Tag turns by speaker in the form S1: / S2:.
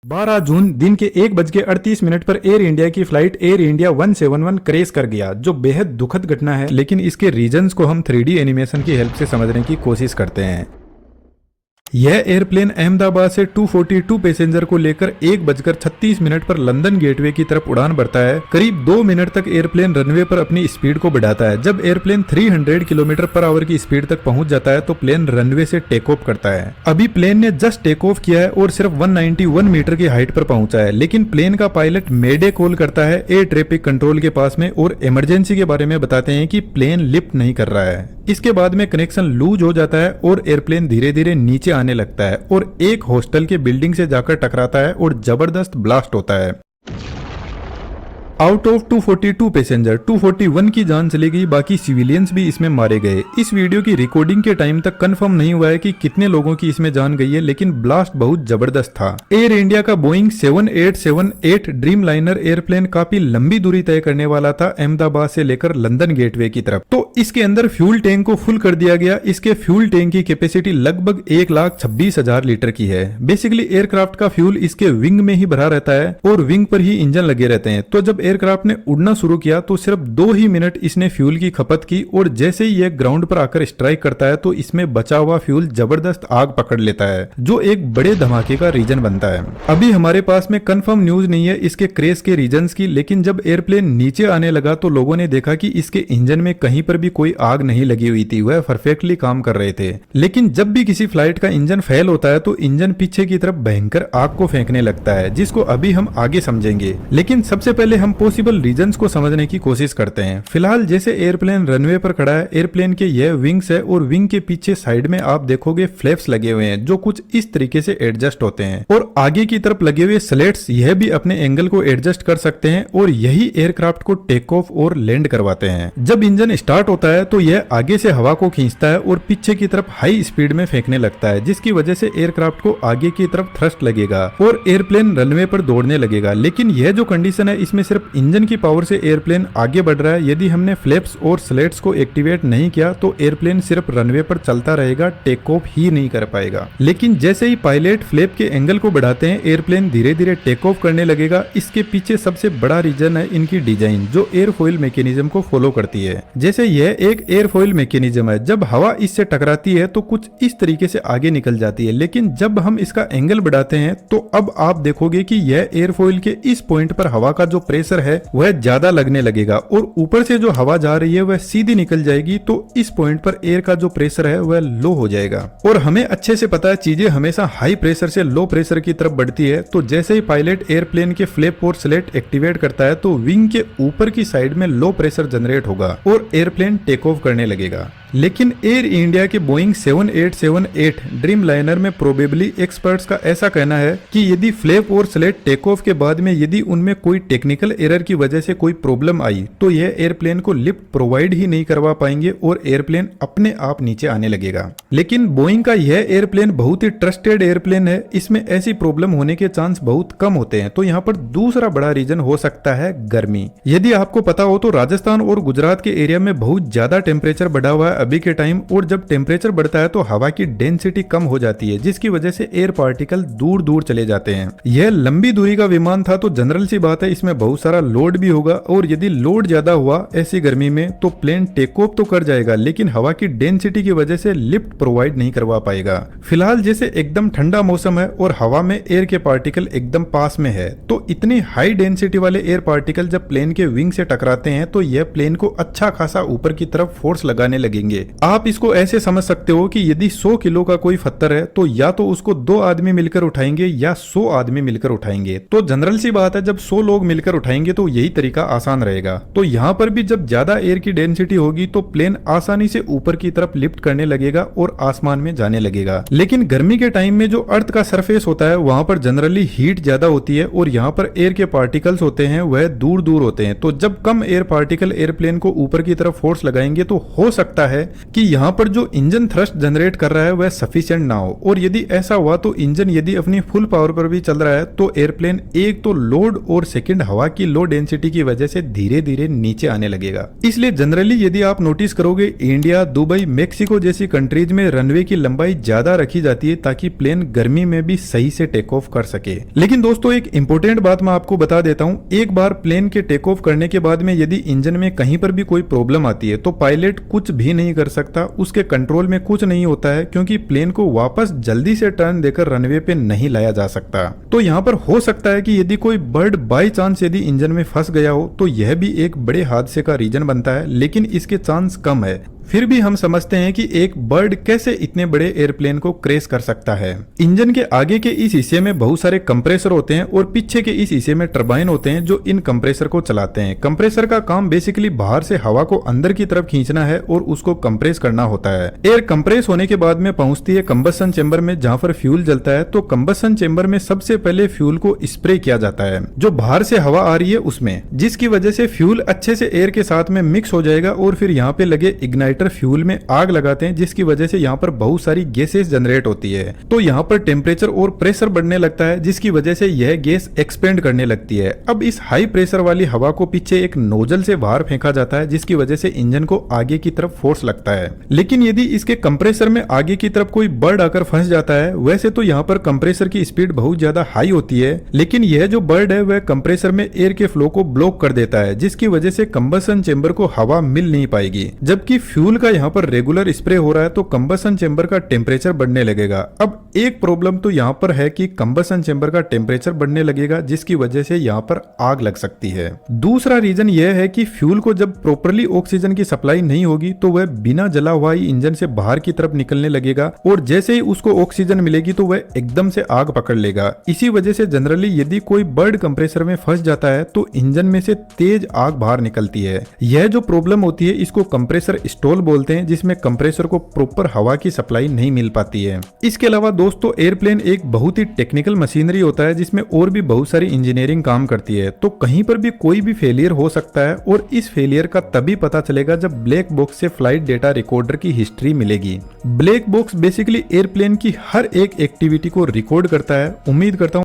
S1: 12 जून दिन के 1:38 पर एयर इंडिया की फ्लाइट एयर इंडिया 171 क्रैश कर गया, जो बेहद दुखद घटना है। लेकिन इसके रीजंस को हम 3D एनिमेशन की हेल्प से समझने की कोशिश करते हैं। यह एयरप्लेन अहमदाबाद से 242 पैसेंजर को लेकर 1:36 पर लंदन गेटवे की तरफ उड़ान भरता है। करीब 2 मिनट तक एयरप्लेन रनवे पर अपनी स्पीड को बढ़ाता है। जब एयरप्लेन 300 किलोमीटर पर आवर की स्पीड तक पहुंच जाता है तो प्लेन रनवे से टेक ऑफ करता है। अभी प्लेन ने जस्ट टेक ऑफ किया है और सिर्फ 191 मीटर की हाइट पर पहुंचा है, लेकिन प्लेन का पायलट मेडे कॉल करता है एयर ट्रैफिक कंट्रोल के पास में और इमरजेंसी के बारे में बताते हैं कि प्लेन लिफ्ट नहीं कर रहा है। इसके बाद में कनेक्शन लूज हो जाता है और एयरप्लेन धीरे धीरे नीचे आने लगता है और एक हॉस्टल के बिल्डिंग से जाकर टकराता है और जबरदस्त ब्लास्ट होता है। आउट ऑफ 242 पैसेंजर 241 की जान चली गई, बाकी सिविलियंस भी इसमें मारे गए। इस वीडियो की रिकॉर्डिंग के टाइम तक कंफर्म नहीं हुआ है कि कितने लोगों की इसमें जान गई है, लेकिन ब्लास्ट बहुत जबरदस्त था। एयर इंडिया का बोइंग 7878 ड्रीम लाइनर एयरप्लेन काफी लंबी दूरी तय करने वाला था, अहमदाबाद से लेकर लंदन गेटवे की तरफ। तो इसके अंदर फ्यूल टैंक को फुल कर दिया गया। इसके फ्यूल टैंक की कैपेसिटी लगभग 1,26,000 लीटर की है। बेसिकली एयरक्राफ्ट का फ्यूल इसके विंग में ही भरा रहता है और विंग पर ही इंजन लगे रहते हैं। तो जब एयरक्राफ्ट ने उड़ना शुरू किया तो सिर्फ 2 ही मिनट इसने फ्यूल की खपत की और जैसे ही यह ग्राउंड पर आकर स्ट्राइक करता है तो इसमें बचा हुआ फ्यूल जबरदस्त आग पकड़ लेता है, जो एक बड़े धमाके का रीजन बनता है। अभी हमारे पास में कंफर्म न्यूज नहीं है इसके क्रैश के रीजंस की, लेकिन जब एयरप्लेन नीचे आने लगा तो लोगों ने देखा कि इसके इंजन में कहीं पर भी कोई आग नहीं लगी हुई थी, वह परफेक्टली काम कर रहे थे। लेकिन जब भी किसी फ्लाइट का इंजन फेल होता है तो इंजन पीछे की तरफ भयंकर आग को फेंकने लगता है, जिसको अभी हम आगे समझेंगे। लेकिन सबसे पहले हम पॉसिबल रीजंस को समझने की कोशिश करते हैं। फिलहाल जैसे एयरप्लेन रनवे पर खड़ा है, एयरप्लेन के यह विंग्स है और विंग के पीछे साइड में आप देखोगे फ्लैप्स लगे हुए हैं, जो कुछ इस तरीके से एडजस्ट होते हैं और आगे की तरफ लगे हुए स्लेट्स यह भी अपने एंगल को एडजस्ट कर सकते हैं और यही एयरक्राफ्ट को टेक ऑफ और लैंड करवाते हैं। जब इंजन स्टार्ट होता है तो यह आगे से हवा को खींचता है और पीछे की तरफ हाई स्पीड में फेंकने लगता है, जिसकी वजह से एयरक्राफ्ट को आगे की तरफ थ्रस्ट लगेगा और एयरप्लेन रनवे पर दौड़ने लगेगा। लेकिन यह जो कंडीशन है इसमें सिर्फ इंजन की पावर से एयरप्लेन आगे बढ़ रहा है। यदि हमने फ्लैप्स और स्लेट्स को एक्टिवेट नहीं किया तो एयरप्लेन सिर्फ रनवे पर चलता रहेगा, टेक ऑफ ही नहीं कर पाएगा। लेकिन जैसे ही पायलट फ्लैप के एंगल को बढ़ाते हैं, एयरप्लेन धीरे धीरे टेक ऑफ करने लगेगा। इसके पीछे सबसे बड़ा रीजन है इनकी डिजाइन, जो एयरफॉइल मैकेनिज्म को फॉलो करती है। जैसे यह एक एयरफॉइल मैकेनिज्म है, जब हवा इससे टकराती है तो कुछ इस तरीके से आगे निकल जाती है, लेकिन जब हम इसका एंगल बढ़ाते हैं तो अब आप देखोगे कि यह एयरफॉइल के इस पॉइंट पर हवा का जो प्रेशर है वह ज्यादा लगने लगेगा और ऊपर से जो हवा जा रही है वह सीधी निकल जाएगी। तो इस पॉइंट पर एयर का जो प्रेशर है वह लो हो जाएगा और हमें अच्छे से पता है चीजें हमेशा हाई प्रेशर से लो प्रेशर की तरफ बढ़ती है। तो जैसे ही पायलट एयरप्लेन के फ्लैप और स्लेट एक्टिवेट करता है तो विंग के ऊपर की साइड में लो प्रेशर जनरेट होगा और एयरप्लेन टेक ऑफ करने लगेगा। लेकिन एयर इंडिया के बोइंग 7878 ड्रीम लाइनर में प्रोबेबली एक्सपर्ट्स का ऐसा कहना है कि यदि फ्लैप और स्लेट टेक ऑफ के बाद में यदि उनमें कोई टेक्निकल एरर की वजह से कोई प्रॉब्लम आई तो यह एयरप्लेन को लिफ्ट प्रोवाइड ही नहीं करवा पाएंगे और एयरप्लेन अपने आप नीचे आने लगेगा। लेकिन बोइंग का यह एयरप्लेन बहुत ही ट्रस्टेड एयरप्लेन है, इसमें ऐसी प्रॉब्लम होने के चांस बहुत कम होते हैं। तो यहाँ पर दूसरा बड़ा रीजन हो सकता है गर्मी। यदि आपको पता हो तो राजस्थान और गुजरात के एरिया में बहुत ज्यादा टेम्परेचर बढ़ा हुआ है अभी के टाइम, और जब टेम्परेचर बढ़ता है तो हवा की डेंसिटी कम हो जाती है, जिसकी वजह से एयर पार्टिकल दूर दूर चले जाते हैं। यह लंबी दूरी का विमान था तो जनरल सी बात है इसमें बहुत सारा लोड भी होगा और यदि लोड ज्यादा हुआ ऐसी गर्मी में तो प्लेन टेक ऑफ तो कर जाएगा, लेकिन हवा की डेंसिटी की वजह से लिफ्ट प्रोवाइड नहीं करवा पाएगा। फिलहाल जैसे एकदम ठंडा मौसम है और हवा में एयर के पार्टिकल एकदम पास में है, तो इतनी हाई डेंसिटी वाले एयर पार्टिकल जब प्लेन के विंग से टकराते हैं तो यह प्लेन को अच्छा खासा ऊपर की तरफ फोर्स लगाने लगेंगे। आप इसको ऐसे समझ सकते हो कि यदि 100 किलो का कोई पत्थर है तो या तो उसको 2 आदमी मिलकर उठाएंगे या 100 आदमी मिलकर उठाएंगे। तो जनरल सी बात है जब 100 लोग मिलकर उठाएंगे तो यही तरीका आसान रहेगा। तो यहाँ पर भी जब ज्यादा एयर की डेंसिटी होगी तो प्लेन आसानी से ऊपर की तरफ लिफ्ट करने लगेगा और आसमान में जाने लगेगा। लेकिन गर्मी के टाइम में जो अर्थ का सरफेस होता है वहां पर जनरली हीट ज्यादा होती है और यहाँ पर एयर के पार्टिकल्स होते हैं वह दूर दूर होते हैं। तो जब कम एयर पार्टिकल एयरप्लेन को ऊपर की तरफ फोर्स लगाएंगे तो हो सकता है है कि यहाँ पर जो इंजन थ्रस्ट जनरेट कर रहा है वह सफिशिएंट ना हो, और यदि ऐसा हुआ तो इंजन यदि अपनी फुल पावर पर भी चल रहा है तो एयरप्लेन एक तो लोड और सेकंड हवा की लो डेंसिटी की वजह से धीरे धीरे नीचे आने लगेगा। इसलिए जनरली यदि आप नोटिस करोगे इंडिया, दुबई, मेक्सिको जैसी कंट्रीज में रनवे की लंबाई ज्यादा रखी जाती है ताकि प्लेन गर्मी में भी सही से टेक ऑफ कर सके। लेकिन दोस्तों एक इंपॉर्टेंट बात मैं आपको बता देता हूँ, एक बार प्लेन के टेक ऑफ करने के बाद में यदि इंजन में कहीं पर भी कोई प्रॉब्लम आती है तो पायलट कुछ भी नहीं कर सकता, उसके कंट्रोल में कुछ नहीं होता है, क्योंकि प्लेन को वापस जल्दी से टर्न देकर रनवे पे नहीं लाया जा सकता। तो यहाँ पर हो सकता है कि यदि कोई बर्ड बाई चांस यदि इंजन में फंस गया हो तो यह भी एक बड़े हादसे का रीजन बनता है, लेकिन इसके चांस कम है। फिर भी हम समझते हैं कि एक बर्ड कैसे इतने बड़े एयरप्लेन को क्रैश कर सकता है। इंजन के आगे के इस हिस्से में बहुत सारे कंप्रेसर होते हैं और पीछे के इस हिस्से में टरबाइन होते हैं जो इन कंप्रेसर को चलाते हैं। कंप्रेसर का काम बेसिकली बाहर से हवा को अंदर की तरफ खींचना है और उसको कंप्रेस करना होता है। एयर कंप्रेस होने के बाद में पहुंचती है कंबशन चेंबर में, जहां पर फ्यूल जलता है। तो कंबशन चेंबर में सबसे पहले फ्यूल को स्प्रे किया जाता है जो बाहर से हवा आ रही है उसमें, जिसकी वजह से फ्यूल अच्छे से एयर के साथ में मिक्स हो जाएगा और फिर यहाँ पे लगे इग्नाइटर फ्यूल में आग लगाते हैं, जिसकी वजह से यहाँ पर बहुत सारी गैसेस जनरेट होती है। तो यहाँ पर टेम्परेचर और प्रेशर बढ़ने लगता है, जिसकी वजह से यह गैस एक्सपेंड करने लगती है। अब इस हाई प्रेशर वाली हवा को पीछे एक नोजल से बाहर फेंका जाता है, जिसकी वजह से इंजन को आगे की तरफ फोर्स लगता है। लेकिन यदि इसके कंप्रेसर में आगे की तरफ कोई बर्ड आकर फंस जाता है, वैसे तो यहाँ पर कंप्रेसर की स्पीड बहुत ज्यादा हाई होती है, लेकिन यह जो बर्ड है वह कंप्रेसर में एयर के फ्लो को ब्लॉक कर देता है, जिसकी वजह से कंबशन चेंबर को हवा मिल नहीं पाएगी। जबकि फ्यूल का यहाँ पर रेगुलर स्प्रे हो रहा है तो कंबशन चेंबर का टेम्परेचर बढ़ने लगेगा। अब एक प्रॉब्लम तो यहाँ पर है कि कंबशन चेंबर का टेम्परेचर बढ़ने लगेगा, जिसकी वजह से यहाँ पर आग लग सकती है। दूसरा रीजन यह है कि फ्यूल को जब प्रॉपरली ऑक्सीजन की सप्लाई नहीं होगी तो वह बिना जला हुआ ही इंजन से बाहर की तरफ निकलने लगेगा, और जैसे ही उसको ऑक्सीजन मिलेगी तो वह एकदम से आग पकड़ लेगा। इसी वजह से जनरली यदि कोई बर्ड कंप्रेसर में फंस जाता है तो इंजन में से तेज आग बाहर निकलती है। यह जो प्रॉब्लम होती है इसको कंप्रेसर स्टॉल बोलते हैं, जिसमें कंप्रेसर को प्रॉपर हवा की सप्लाई नहीं मिल पाती है। इसके अलावा दोस्तों एयरप्लेन एक बहुत ही टेक्निकल मशीनरी होता है, जिसमें और भी बहुत सारी इंजीनियरिंग काम करती है। तो कहीं पर भी कोई भी फेलियर हो सकता है, और इस फेलियर का तभी पता चलेगा जब ब्लैक बॉक्स से फ्लाइट डेटा रिकॉर्डर की हिस्ट्री मिलेगी। ब्लैक बॉक्स बेसिकली एयरप्लेन की हर एक एक्टिविटी को रिकॉर्ड करता है। उम्मीद करता हूँ